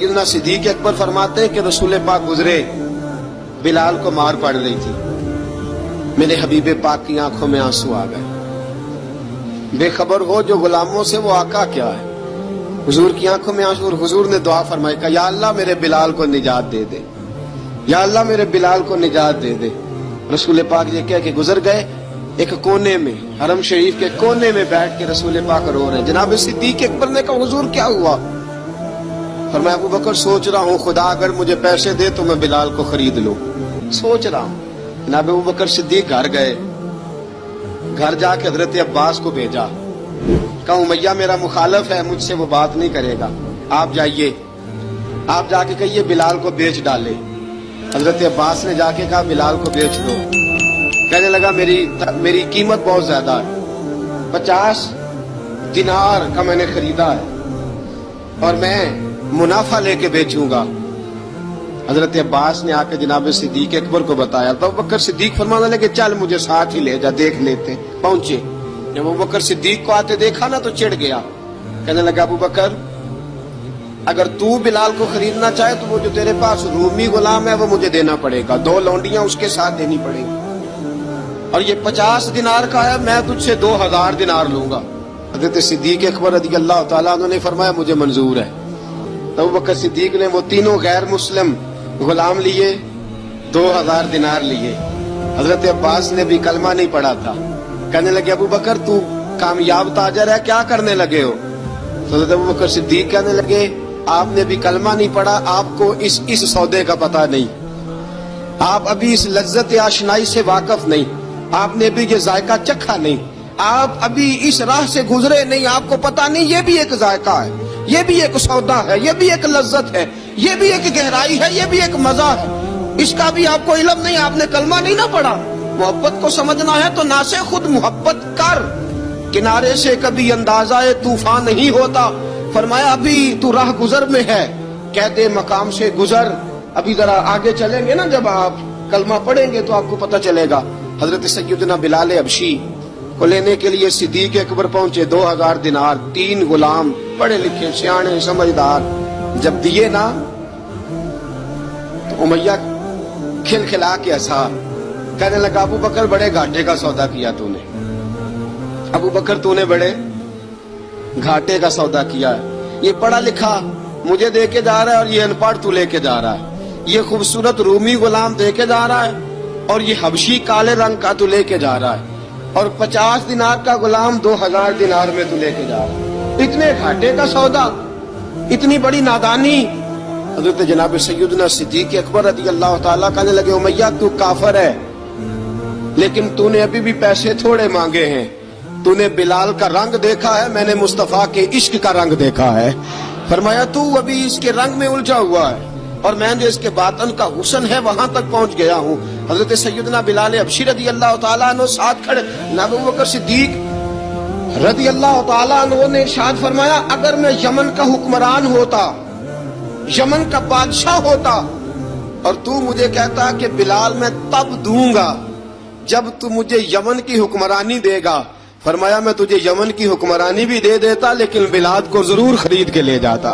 सैयदना सिद्दीक अकबर फरमाते हैं कि रसूल पाक गुजरे, बिलाल को मार पड़ रही थी, मेरे हबीब पाक की आंखों में आंसू आ गए। बेखबर हो जो गुलामों से वो आका क्या है। हुजूर की आंखों में आंसू और हुजूर ने दुआ फरमाई का या अल्लाह मेरे बिलाल को निजात दे दे, या अल्लाह मेरे बिलाल को निजात दे दे। रसूल पाक ये कह के गुजर गए। एक कोने में, हरम शरीफ के कोने में बैठ के रसूल पाक रो रहे हैं। जनाब सिद्दीक अकबर ने कहा हुजूर क्या हुआ? फरमाया अबू बकर सोच रहा हूँ खुदा अगर मुझे पैसे दे तो मैं बिलाल को खरीद लूं, सोच रहा हूँ। जनाब अबू बकर सिद्दीक घर गए, घर जाके हजरत अब्बास को भेजा, कहा उमैया मेरा मुखालिफ है, मुझसे वो बात नहीं करेगा, आप जाइए, आप जाके कहिए बिलाल को बेच डाले। हजरत अब्बास ने जाके कहा बिलाल को बेच दो। कहने लगा मेरी कीमत बहुत ज्यादा है, 50 दिनार का मैंने खरीदा है और मैं मुनाफा लेके बेचूंगा। हजरत अब्बास ने आके जनाब सिद्दीक अकबर को बताया तो अबू बकर सिद्दीक फरमाने लगे चल मुझे साथ ही ले जा, देख लेते। पहुंचे, जब अबू बकर सिद्दीक को आते देखा ना तो चिढ़ गया। कहने लगा अबू बकर अगर तू बिलाल को खरीदना चाहे तो वो जो तेरे पास रूमी गुलाम है वो मुझे देना पड़ेगा, 2 लौंडियां उसके साथ देनी पड़ेगी, और ये 50 दिनार का है, मैं तुझसे 2000 दिनार लूंगा। हजरत सिद्दीक अकबर रज़ी अल्लाह तआला अन्हु ने फरमाया मुझे मंजूर है। तो अबू बकर सिद्दीक ने वो तीनों गैर मुस्लिम गुलाम लिए, 2000 दिनार लिए। हजरत अब्बास ने भी कलमा नहीं पढ़ा था। कहने लगे अबू बकर तू कामयाब ताजर है, क्या करने लगे हो? तो हजरत अबू बकर सिद्दीक कहने लगे आपने भी कलमा नहीं पढ़ा, आपको इस सौदे का पता नहीं, आप अभी इस लज्जत आशनाई से वाकिफ नहीं, आपने भी ये जायका चखा नहीं, आप अभी इस राह से गुजरे नहीं, आपको पता नहीं ये भी एक जायका है, ये भी एक सौदा है, ये भी एक लज्जत है, ये भी एक गहराई है, ये भी एक मजा है, इसका भी आपको इल्म नहीं, आपने कलमा नहीं ना पढ़ा। मोहब्बत को समझना है तो ना से खुद मोहब्बत कर, किनारे से कभी अंदाजा तूफान नहीं होता। फरमाया अभी तू राह गुजर में है, कहते मकाम से गुजर, अभी जरा आगे चलेंगे ना, जब आप कलमा पढ़ेंगे तो आपको पता चलेगा। हजरत सैयदना बिलाल हबशी को लेने के लिए सिद्दीक अकबर पहुंचे, 2000 दिनार, 3 गुलाम, पढ़े लिखे सियाने समझदार, जब दिए ना तो उमैया खिलखिला के हंसा। कहने लगा अबू बकर बड़े घाटे का सौदा किया तूने, अबू बकर तूने बड़े घाटे का सौदा किया है। ये पढ़ा लिखा मुझे दे के जा रहा है और ये अनपढ़ तू लेके जा रहा है, ये खूबसूरत रूमी गुलाम दे के जा रहा है और ये हबशी काले रंग का तू लेके जा रहा है, और 50 दिनार का गुलाम 2000 दिनार में तू लेके जा रहा है। इतने घाटे का सौदा, इतनी बड़ी नादानी। हजरत जनाब सैयदना सिद्दीक अकबर रज़ी अल्लाह तआला कहने लगे उमैया तू काफिर है, लेकिन तूने अभी भी पैसे थोड़े मांगे हैं, तूने बिलाल का रंग देखा है, मैंने मुस्तफा के इश्क का रंग देखा है। फरमाया तू अभी इसके रंग में उलझा हुआ है और मैं जो इसके बातन का हुस्न है वहां तक पहुंच गया हूँ। हजरत सैयदना बिलाल हबशी रज़ी अल्लाह तआला अन्हु साथ खड़े, अबू बकर सिद्दीक रज़ी अल्लाह तआला अन्हु ने इरशाद फरमाया अगर मैं यमन का हुक्मरान होता, यमन का बादशाह होता, और तू मुझे कहता कि बिलाल मैं तब दूंगा जब तू मुझे यमन की हुक्मरानी देगा। फरमाया मैं तुझे यमन की हुक्मरानी भी दे देता लेकिन बिलाल को जरूर खरीद के ले जाता।